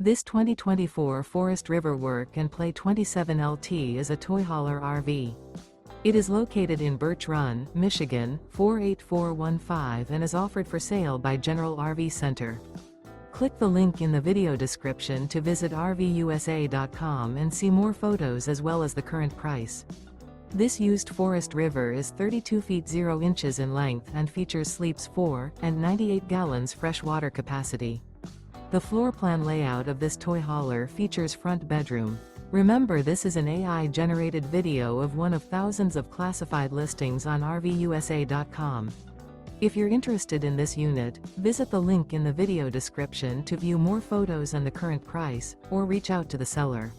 This 2024 Forest River Work and Play 27LT is a toy hauler RV. It is located in Birch Run, Michigan, 48415 and is offered for sale by General RV Center. Click the link in the video description to visit RVUSA.com and see more photos as well as the current price. This used Forest River is 32 feet 0 inches in length and features sleeps 4 and 98 gallons fresh water capacity. The floor plan layout of this toy hauler features front bedroom. Remember, this is an AI-generated video of one of thousands of classified listings on RVUSA.com. If you're interested in this unit, visit the link in the video description to view more photos and the current price, or reach out to the seller.